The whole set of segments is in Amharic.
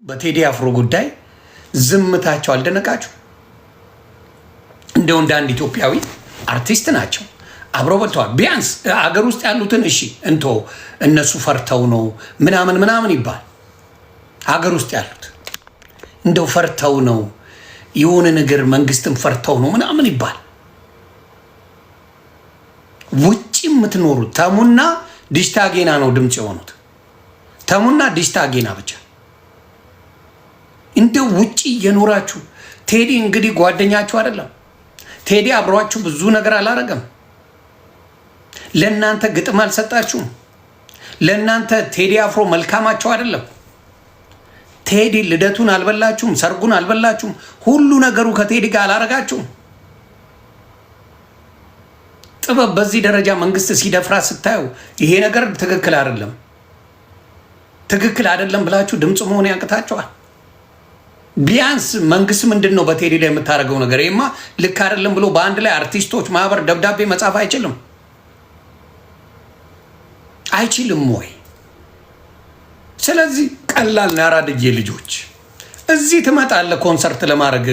በቴዲ አፍሮ ጉዳይ ዝምታቸው አልደነቃችሁ? እንደው እንደ አንድ ኢትዮጵያዊ አርቲስት ናቸው፣ አብረው በልተዋል። ቢያንስ አገር ውስጥ ያሉትን እሺ እንቶ እነሱ ፈርተው ነው ምናምን ምናምን ይባል። አገር ውስጥ ያሉት እንደው ፈርተው ነው የሆነ ነገር መንግስትን ፈርተው ነው ምናምን ይባል። ውጭ የምትኖሩት ተሙና ዲሽታ ጌና ነው ድምፅ የሆኑት። ተሙና ዲሽታ ጌና ብቻ። እንደው ውጭ እየኖራችሁ ቴዲ እንግዲህ ጓደኛችሁ አይደለም። ቴዲ አብሯችሁ ብዙ ነገር አላረገም። ለእናንተ ግጥም አልሰጣችሁም። ለእናንተ ቴዲ አፍሮ መልካማቸው አይደለም። ቴዲ ልደቱን አልበላችሁም፣ ሰርጉን አልበላችሁም። ሁሉ ነገሩ ከቴዲ ጋር አላረጋችሁም። ጥበብ በዚህ ደረጃ መንግስት ሲደፍራ ስታዩ ይሄ ነገር ትክክል አይደለም፣ ትክክል አይደለም ብላችሁ ድምፅ መሆን ያቅታችኋል። ቢያንስ መንግስት ምንድን ነው በቴዲ ላይ የምታደርገው ነገር? ይሄማ ልክ አይደለም ብሎ በአንድ ላይ አርቲስቶች ማህበር ደብዳቤ መጻፍ አይችልም? አይችልም ወይ? ስለዚህ ቀላል ነው። ያራድዬ ልጆች እዚህ ትመጣለህ ኮንሰርት ለማድረግ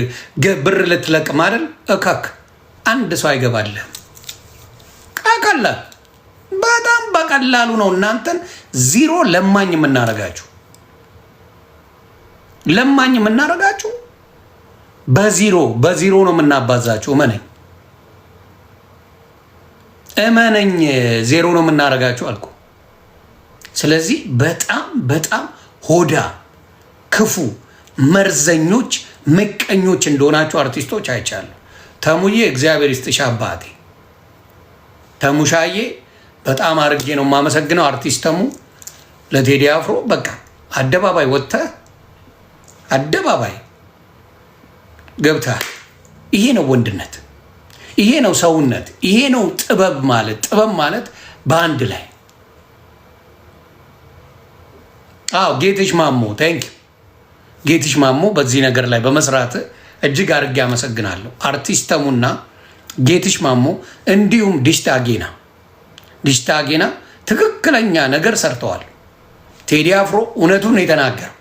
ብር ልትለቅም አይደል? እካክ አንድ ሰው አይገባልህም። ቀላል በጣም በቀላሉ ነው እናንተን ዚሮ ለማኝ የምናረጋችሁ። ለማኝ የምናረጋችሁ በዚሮ ነው የምናባዛችሁ። እመነኝ ዜሮ ነው የምናረጋችሁ አልኩ። ስለዚህ በጣም ሆዳ ክፉ መርዘኞች ምቀኞች እንደሆናችሁ አርቲስቶች አይቻለሁ። ተሙዬ እግዚአብሔር ይስጥሽ አባቴ። ተሙሻዬ በጣም አርጌ ነው የማመሰግነው። አርቲስት ተሙ ለቴዲ አፍሮ በቃ አደባባይ ወጥተህ አደባባይ ገብተሃል። ይሄ ነው ወንድነት፣ ይሄ ነው ሰውነት፣ ይሄ ነው ጥበብ ማለት። ጥበብ ማለት በአንድ ላይ ጌትሽ ማሞ ታንክ ጌትሽ ማሞ በዚህ ነገር ላይ በመስራት እጅግ አድርጌ አመሰግናለሁ። አርቲስት ተሙና ጌትሽ ማሞ እንዲሁም ዲሽታ ጌና ትክክለኛ ነገር ሰርተዋል። ቴዲ አፍሮ እውነቱን ነው የተናገረው፣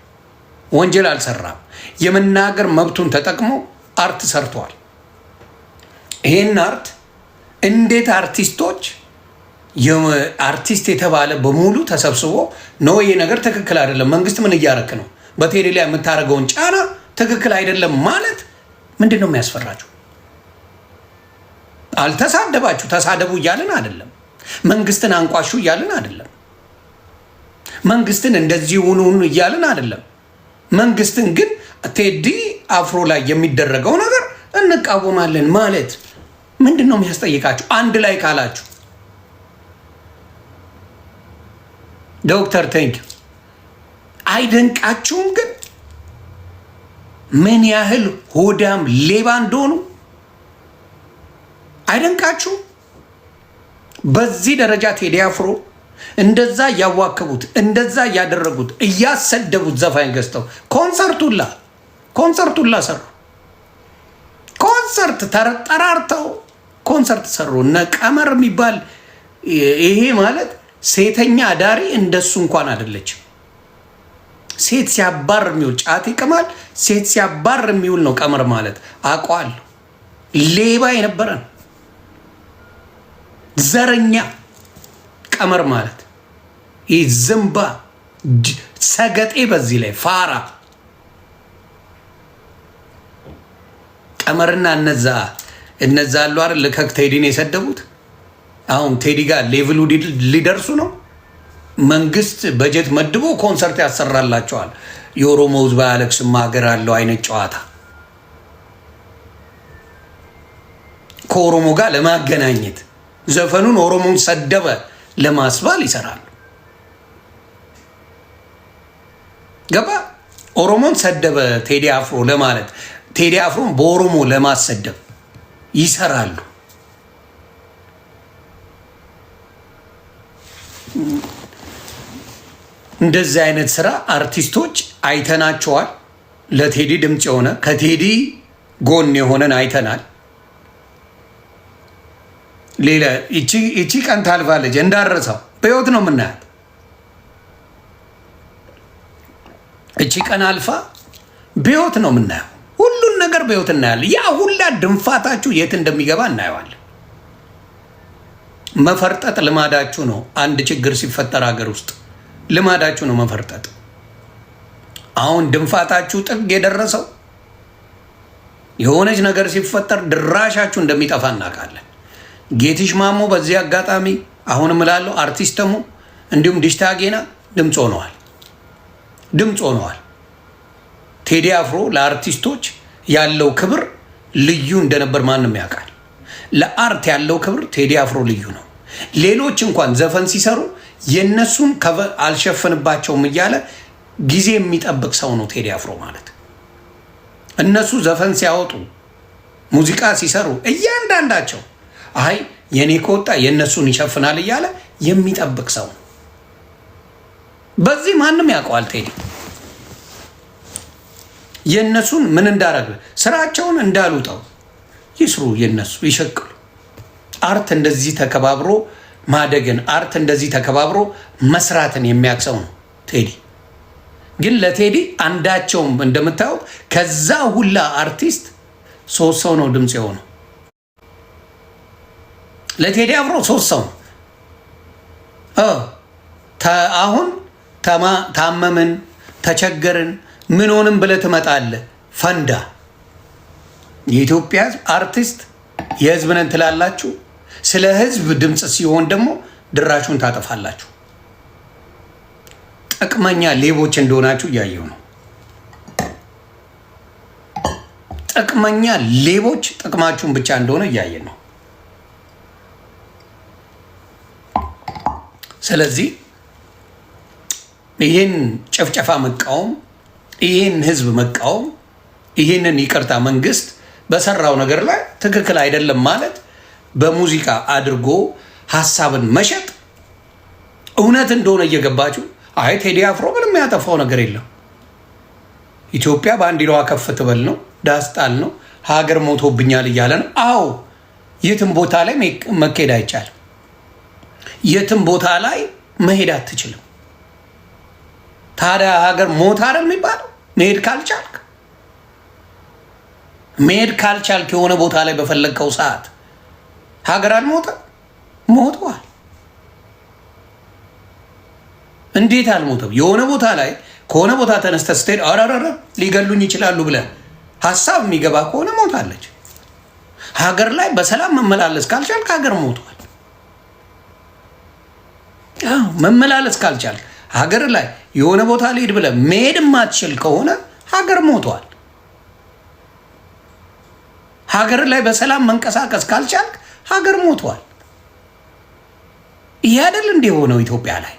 ወንጀል አልሰራም። የመናገር መብቱን ተጠቅሞ አርት ሰርተዋል። ይሄን አርት እንዴት አርቲስቶች አርቲስት የተባለ በሙሉ ተሰብስቦ ነው ይሄ ነገር ትክክል አይደለም፣ መንግስት ምን እያረክ ነው፣ በቴዲ ላይ የምታደርገውን ጫና ትክክል አይደለም ማለት ምንድን ነው የሚያስፈራችሁ? አልተሳደባችሁ፣ ተሳደቡ እያልን አይደለም። መንግስትን አንቋሹ እያልን አይደለም። መንግስትን እንደዚህ ሁኑ እያልን አይደለም። መንግስትን ግን ቴዲ አፍሮ ላይ የሚደረገው ነገር እንቃወማለን ማለት ምንድን ነው የሚያስጠይቃችሁ? አንድ ላይ ካላችሁ ዶክተር ቴንክ አይደንቃችሁም? ግን ምን ያህል ሆዳም ሌባ እንደሆኑ አይደንቃችሁም? በዚህ ደረጃ ቴዲ አፍሮ እንደዛ እያዋከቡት እንደዛ እያደረጉት እያሰደቡት ዘፋኝ ገዝተው ኮንሰርቱላ ሰሩ። ኮንሰርት ጠራርተው ኮንሰርት ሰሩ። እነ ቀመር የሚባል ይሄ ማለት ሴተኛ አዳሪ እንደሱ እንኳን አይደለችም። ሴት ሲያባር የሚውል ጫት ይቅማል። ሴት ሲያባር የሚውል ነው ቀመር ማለት አውቀዋለሁ። ሌባ የነበረን ዘረኛ ቀመር ማለት ይህ ዝምባ ሰገጤ፣ በዚህ ላይ ፋራ ቀመርና እነዛ አሉ አይደል ልከክ ቴዲን የሰደቡት። አሁን ቴዲ ጋር ሌቭሉ ሊደርሱ ነው። መንግስት በጀት መድቦ ኮንሰርት ያሰራላቸዋል። የኦሮሞ ህዝብ አያለቅስም ሀገር አለው አይነት ጨዋታ ከኦሮሞ ጋር ለማገናኘት ዘፈኑን ኦሮሞን ሰደበ ለማስባል ይሰራሉ። ገባ? ኦሮሞን ሰደበ ቴዲ አፍሮ ለማለት ቴዲ አፍሮን በኦሮሞ ለማሰደብ ይሰራሉ። እንደዚህ አይነት ስራ አርቲስቶች አይተናቸዋል። ለቴዲ ድምፅ የሆነ ከቴዲ ጎን የሆነን አይተናል። ሌላ እቺ ቀን ታልፋለች እንዳረሰው በህይወት ነው የምናያት። እቺ ቀን አልፋ በህይወት ነው የምናየው። ሁሉን ነገር በህይወት እናያለን። ያ ሁላ ድንፋታችሁ የት እንደሚገባ እናየዋለን። መፈርጠጥ ልማዳችሁ ነው። አንድ ችግር ሲፈጠር ሀገር ውስጥ ልማዳችሁ ነው መፈርጠጥ። አሁን ድንፋታችሁ ጥግ የደረሰው የሆነች ነገር ሲፈጠር ድራሻችሁ እንደሚጠፋ እናውቃለን። ጌትሽ ማሞ በዚህ አጋጣሚ አሁንም እላለሁ አርቲስት ተሙ እንዲሁም ዲሽታ ጌና ድምፅ ሆነዋል። ቴዲ አፍሮ ለአርቲስቶች ያለው ክብር ልዩ እንደነበር ማንም ያውቃል። ለአርት ያለው ክብር ቴዲ አፍሮ ልዩ ነው። ሌሎች እንኳን ዘፈን ሲሰሩ የነሱን አልሸፈንባቸውም እያለ ጊዜ የሚጠብቅ ሰው ነው ቴዲ አፍሮ ማለት። እነሱ ዘፈን ሲያወጡ ሙዚቃ ሲሰሩ እያንዳንዳቸው አይ የኔ ከወጣ የነሱን ይሸፍናል እያለ የሚጠብቅ ሰው ነው። በዚህ ማንም ያውቀዋል። ቴዲ የነሱን ምን እንዳረገ ስራቸውን እንዳሉጠው ይስሩ፣ የነሱ ይሸቅሉ። አርት እንደዚህ ተከባብሮ ማደግን፣ አርት እንደዚህ ተከባብሮ መስራትን የሚያክሰው ነው ቴዲ። ግን ለቴዲ አንዳቸውም እንደምታዩት ከዛ ሁላ አርቲስት 3 ሰው ነው ድምፅ የሆነው። ለቴዲ አፍሮ 3 ሰው ነው። አሁን ታመምን ተቸገርን ምን ሆንም ብለህ ትመጣለህ። ፈንዳ የኢትዮጵያ አርቲስት የህዝብ ነን ትላላችሁ። ስለ ህዝብ ድምፅ ሲሆን ደግሞ ድራሹን ታጠፋላችሁ። ጥቅመኛ ሌቦች እንደሆናችሁ እያየው ነው። ጥቅመኛ ሌቦች ጥቅማችሁን ብቻ እንደሆነ እያየን ነው። ስለዚህ ይህን ጨፍጨፋ መቃወም፣ ይህን ህዝብ መቃወም፣ ይህንን ይቅርታ መንግስት በሰራው ነገር ላይ ትክክል አይደለም ማለት በሙዚቃ አድርጎ ሀሳብን መሸጥ እውነት እንደሆነ እየገባችሁ አይ ቴዲ አፍሮ ምንም ያጠፋው ነገር የለም ኢትዮጵያ ባንዲራዋ ከፍ ትበል ነው ዳስጣል ነው ሀገር ሞቶብኛል እያለ ነው። አዎ የትም ቦታ ላይ መሄድ አይቻልም። የትም ቦታ ላይ መሄድ አትችልም። ታዲያ ሀገር ሞት አይደል የሚባለው? መሄድ ካልቻልክ የሆነ ቦታ ላይ በፈለግከው ሰዓት ሀገር አልሞተም? ሞቷል። እንዴት አልሞተም? የሆነ ቦታ ላይ ከሆነ ቦታ ተነስተህ ስትሄድ አራራራ ሊገሉኝ ይችላሉ ብለህ ሀሳብ የሚገባ ከሆነ ሞታለች። ሀገር ላይ በሰላም መመላለስ ካልቻልክ ሀገር ሞቷል። መመላለስ ካልቻልክ ሀገር ላይ የሆነ ቦታ ልሄድ ብለህ መሄድ የማትችል ከሆነ ሀገር ሞቷል። ሀገር ላይ በሰላም መንቀሳቀስ ካልቻልክ ሀገር ሞቷል። ይሄ አይደል እንደ የሆነው ኢትዮጵያ ላይ?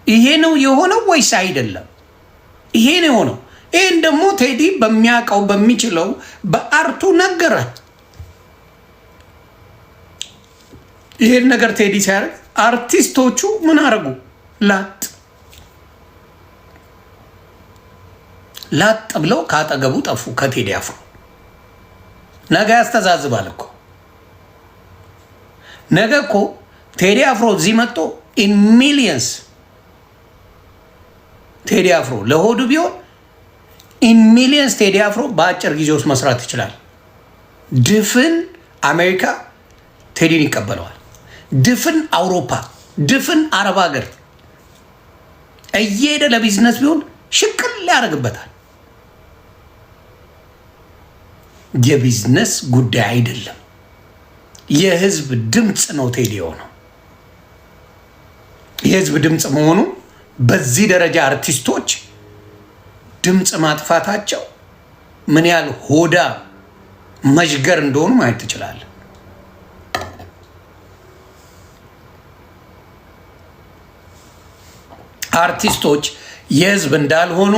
ይሄ ነው የሆነው ወይስ አይደለም? ይሄ ነው የሆነው። ይሄን ደግሞ ቴዲ በሚያውቀው በሚችለው በአርቱ ነገረ። ይሄን ነገር ቴዲ ሲያደርግ አርቲስቶቹ ምን አረጉ? ላጥ ብለው ካጠገቡ ጠፉ። ከቴዲ አፍሮ ነገ ያስተዛዝባል እኮ። ነገ እኮ ቴዲ አፍሮ እዚህ መጥቶ ኢን ሚሊየንስ ቴዲ አፍሮ ለሆዱ ቢሆን ኢን ሚሊየንስ ቴዲ አፍሮ በአጭር ጊዜ ውስጥ መስራት ይችላል። ድፍን አሜሪካ ቴዲን ይቀበለዋል። ድፍን አውሮፓ፣ ድፍን አረብ ሀገር እየሄደ ለቢዝነስ ቢሆን ሽቅል ያደርግበታል። የቢዝነስ ጉዳይ አይደለም፣ የህዝብ ድምፅ ነው ቴዲ የሆነው። የህዝብ ድምፅ መሆኑ በዚህ ደረጃ አርቲስቶች ድምፅ ማጥፋታቸው ምን ያህል ሆዳ መዥገር እንደሆኑ ማየት ትችላለህ። አርቲስቶች የህዝብ እንዳልሆኑ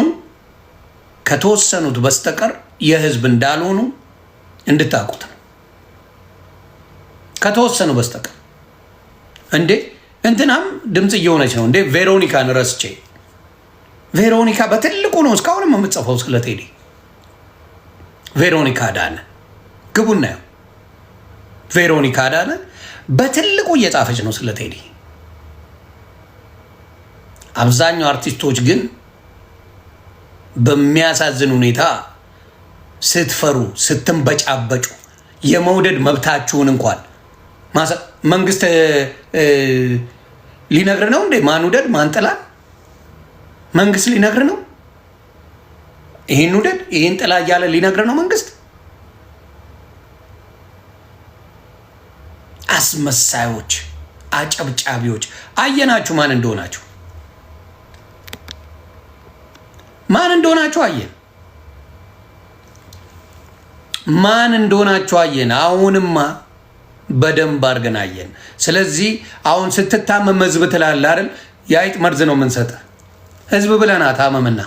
ከተወሰኑት በስተቀር የህዝብ እንዳልሆኑ እንድታውቁት ነው። ከተወሰኑ በስተቀር እንዴ እንትናም ድምፅ እየሆነች ነው እንዴ? ቬሮኒካን ረስቼ። ቬሮኒካ በትልቁ ነው እስካሁንም የምትጽፈው ስለ ቴዲ። ቬሮኒካ አዳነ ግቡና ያው ቬሮኒካ አዳነ በትልቁ እየጻፈች ነው ስለ ቴዲ። አብዛኛው አርቲስቶች ግን በሚያሳዝን ሁኔታ ስትፈሩ ስትንበጫበጩ የመውደድ መብታችሁን እንኳን መንግስት ሊነግር ነው እንዴ? ማን ውደድ ማን ጥላ? መንግስት ሊነግር ነው? ይህን ውደድ ይህን ጥላ እያለ ሊነግር ነው መንግስት? አስመሳዮች፣ አጨብጫቢዎች አየናችሁ ማን እንደሆናችሁ። ማን እንደሆናችሁ አየን። ማን እንደሆናችሁ አየን። አሁንማ በደንብ አድርገን አየን። ስለዚህ አሁን ስትታመም ህዝብ ትላለህ አይደል? የአይጥ መርዝ ነው የምንሰጥህ። ህዝብ ብለና ታመምና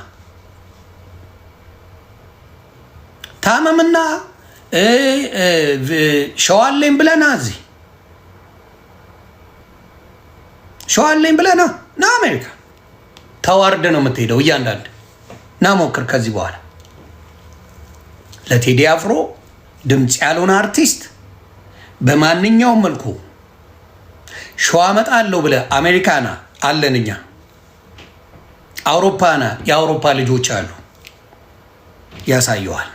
ሸዋለኝ ብለና እዚህ ሸዋለኝ ብለና ና አሜሪካ ተዋርደ ነው የምትሄደው። እያንዳንድ ና ሞክር። ከዚህ በኋላ ለቴዲ አፍሮ ድምፅ ያልሆነ አርቲስት በማንኛውም መልኩ ሸዋ መጣለሁ ብለህ አሜሪካና አለን እኛ፣ አውሮፓና የአውሮፓ ልጆች አሉ። ያሳየዋል፣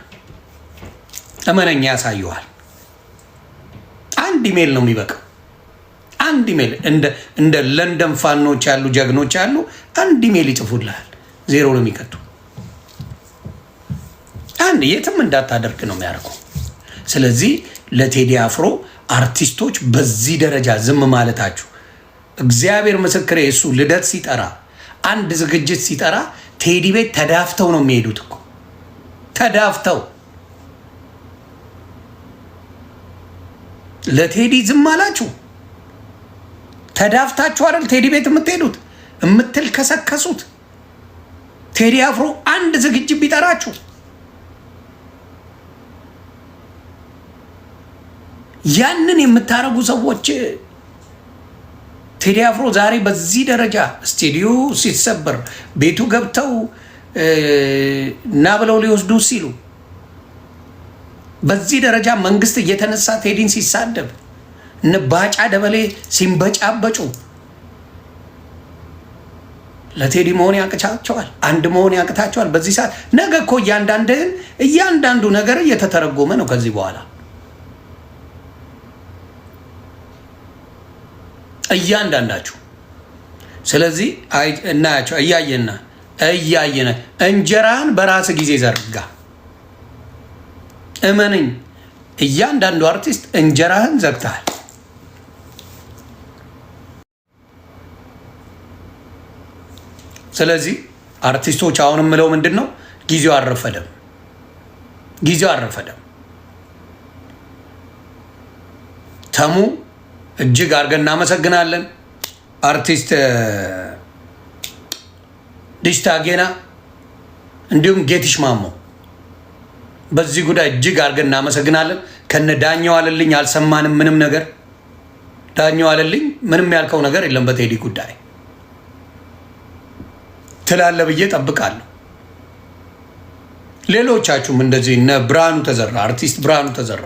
እመነኛ ያሳየዋል። አንድ ኢሜል ነው የሚበቃው። አንድ ኢሜል እንደ ለንደን ፋኖች ያሉ ጀግኖች ያሉ አንድ ኢሜል ይጽፉልሃል። ዜሮ ነው የሚከቱ። አንድ የትም እንዳታደርግ ነው የሚያደርገው። ስለዚህ ለቴዲ አፍሮ አርቲስቶች በዚህ ደረጃ ዝም ማለታችሁ፣ እግዚአብሔር ምስክሬ፣ እሱ ልደት ሲጠራ አንድ ዝግጅት ሲጠራ ቴዲ ቤት ተዳፍተው ነው የሚሄዱት እኮ ተዳፍተው። ለቴዲ ዝም አላችሁ? ተዳፍታችሁ አይደል ቴዲ ቤት የምትሄዱት የምትልከሰከሱት? ቴዲ አፍሮ አንድ ዝግጅት ቢጠራችሁ ያንን የምታረጉ ሰዎች ቴዲ አፍሮ ዛሬ በዚህ ደረጃ ስቱዲዮ ሲሰበር ቤቱ ገብተው እና ብለው ሊወስዱ ሲሉ በዚህ ደረጃ መንግስት እየተነሳ ቴዲን ሲሳደብ ባጫ ደበሌ ሲንበጫበጩ ለቴዲ መሆን ያቅቻቸዋል። አንድ መሆን ያቅታቸዋል። በዚህ ሰዓት ነገ እኮ እያንዳንዱ ነገር እየተተረጎመ ነው ከዚህ በኋላ እያንዳንዳችሁ። ስለዚህ እናያቸው እያየነ እንጀራን በራስ ጊዜ ዘርጋ። እመንኝ፣ እያንዳንዱ አርቲስት እንጀራህን ዘግተሃል። ስለዚህ አርቲስቶች አሁን የምለው ምንድን ነው? ጊዜው አልረፈደም። ተሙ እጅግ አድርገን እናመሰግናለን። አርቲስት ዲሽታ ጌና እንዲሁም ጌትሽ ማሞ በዚህ ጉዳይ እጅግ አድርገን እናመሰግናለን። ከነ ዳኛው አለልኝ አልሰማንም ምንም ነገር። ዳኛው አለልኝ ምንም ያልከው ነገር የለም በቴዲ ጉዳይ ትላለ ብዬ ጠብቃለሁ። ሌሎቻችሁም እንደዚህ እነ ብርሃኑ ተዘራ አርቲስት ብርሃኑ ተዘራ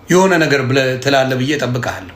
የሆነ ነገር ትላለ ብዬ ጠብቃለሁ።